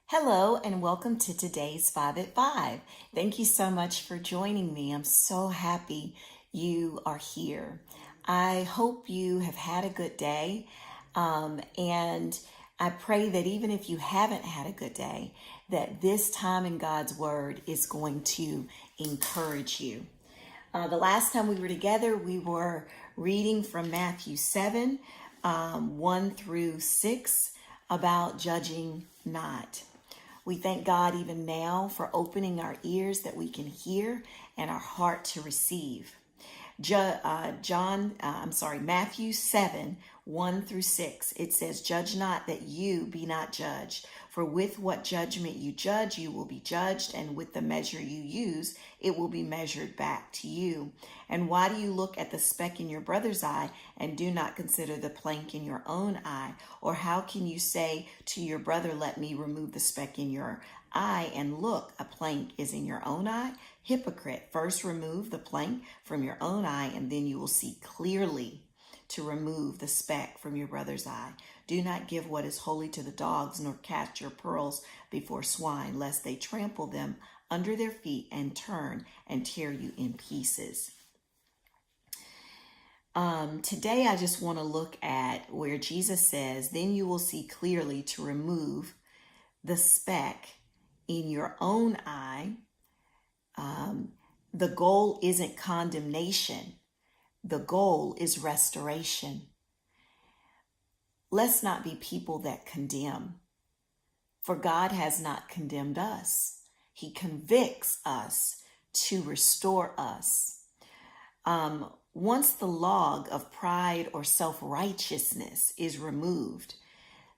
Hello and welcome to today's 5 at 5. Thank you so much for joining me. I'm so happy you are here. I hope you have had a good day, and I pray that even if you haven't had a good day, that this time in God's Word is going to encourage you. The last time we were together, we were reading from Matthew 7, 1 through 6, about judging not. We thank God even now for opening our ears that we can hear and our heart to receive. Matthew 7, 1 through 6. It says, "Judge not that you be not judged. For with what judgment you judge, you will be judged, and with the measure you use, it will be measured back to you. And why do you look at the speck in your brother's eye and do not consider the plank in your own eye? Or how can you say to your brother, let me remove the speck in your eye, and look, a plank is in your own eye? Hypocrite, first remove the plank from your own eye, and then you will see clearly to remove the speck from your brother's eye. Do not give what is holy to the dogs, nor cast your pearls before swine, lest they trample them under their feet and turn and tear you in pieces." Today, I just want to look at where Jesus says, then you will see clearly to remove the speck in your own eye. The goal isn't condemnation. The goal is restoration. Let's not be people that condemn, for God has not condemned us. He convicts us to restore us. Once the log of pride or self-righteousness is removed,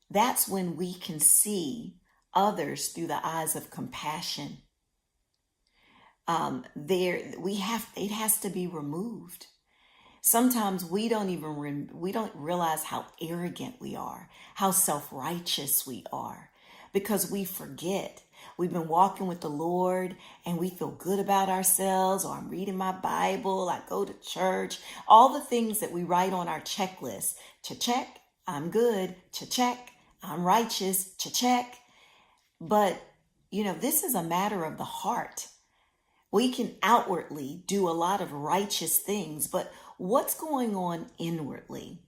that's when we can see others through the eyes of compassion. It has to be removed. Sometimes we don't realize how arrogant we are, how self-righteous we are, because we forget. We've been walking with the Lord and we feel good about ourselves, or I'm reading my Bible, I go to church, all the things that we write on our checklist. To check, I'm good. To check, I'm righteous. To check. But, this is a matter of the heart. We can outwardly do a lot of righteous things, but what's going on inwardly?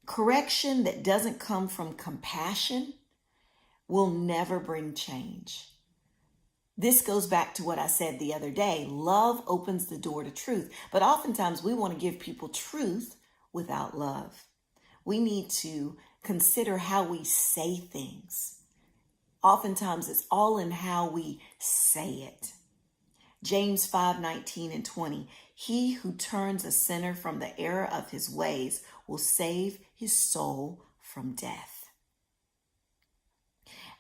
Correction that doesn't come from compassion will never bring change. This goes back to what I said the other day. Love opens the door to truth, but oftentimes we want to give people truth without love. We need to consider how we say things. Oftentimes it's all in how we say it. James 5:19 and 20. He who turns a sinner from the error of his ways will save his soul from death.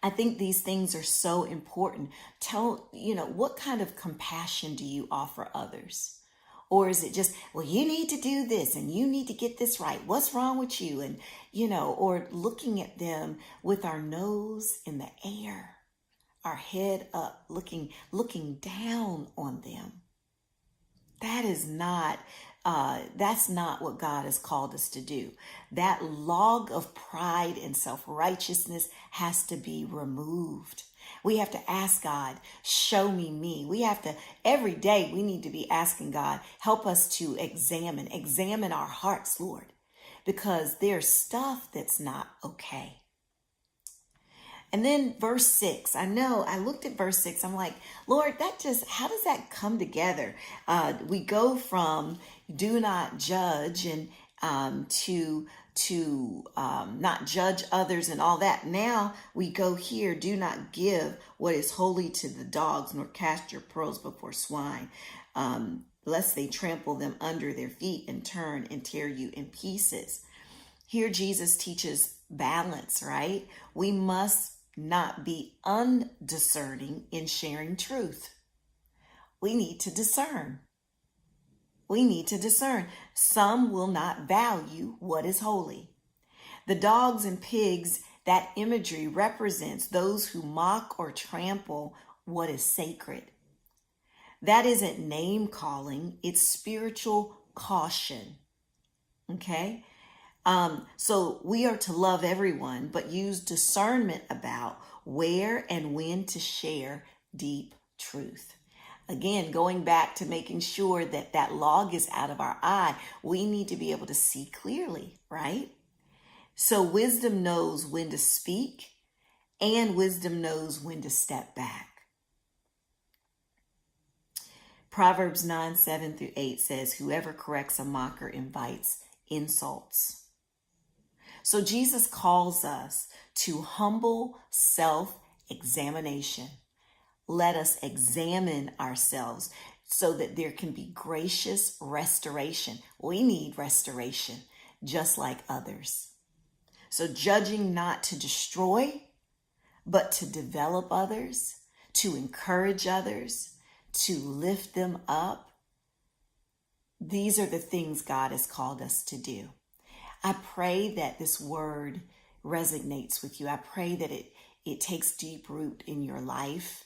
I think these things are so important. What kind of compassion do you offer others? Or is it just, well, you need to do this and you need to get this right. What's wrong with you? And, or looking at them with our nose in the air, our head up, looking down on them. That's not what God has called us to do. That log of pride and self-righteousness has to be removed. We have to ask God, show me. Every day we need to be asking God, help us to examine our hearts, Lord, because there's stuff that's not okay. And then verse 6, I looked at verse 6. I'm like, Lord, how does that come together? We go from do not judge and to not judge others and all that. Now we go here, do not give what is holy to the dogs, nor cast your pearls before swine, lest they trample them under their feet and turn and tear you in pieces. Here Jesus teaches balance, right? We must not be undiscerning in sharing truth. We need to discern. Some will not value what is holy. The dogs and pigs, that imagery represents those who mock or trample what is sacred. That isn't name calling, it's spiritual caution. Okay? So we are to love everyone, but use discernment about where and when to share deep truth. Again, going back to making sure that that log is out of our eye, we need to be able to see clearly, right? So wisdom knows when to speak and wisdom knows when to step back. Proverbs 9:7-8 says, whoever corrects a mocker invites insults. So Jesus calls us to humble self-examination. Let us examine ourselves so that there can be gracious restoration. We need restoration just like others. So judging not to destroy, but to develop others, to encourage others, to lift them up. These are the things God has called us to do. I pray that this word resonates with you. I pray that it takes deep root in your life.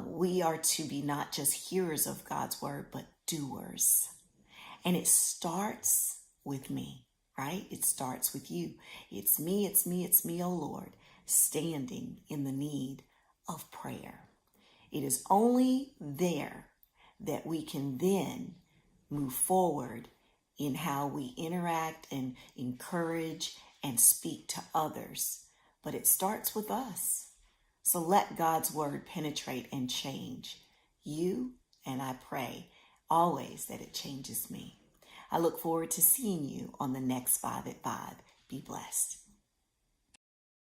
We are to be not just hearers of God's word, but doers. And it starts with me, right? It starts with you. It's me, oh Lord, standing in the need of prayer. It is only there that we can then move forward in how we interact and encourage and speak to others. But it starts with us. So let God's word penetrate and change you, and I pray always that it changes me. I look forward to seeing you on the next 5 at 5. Be blessed.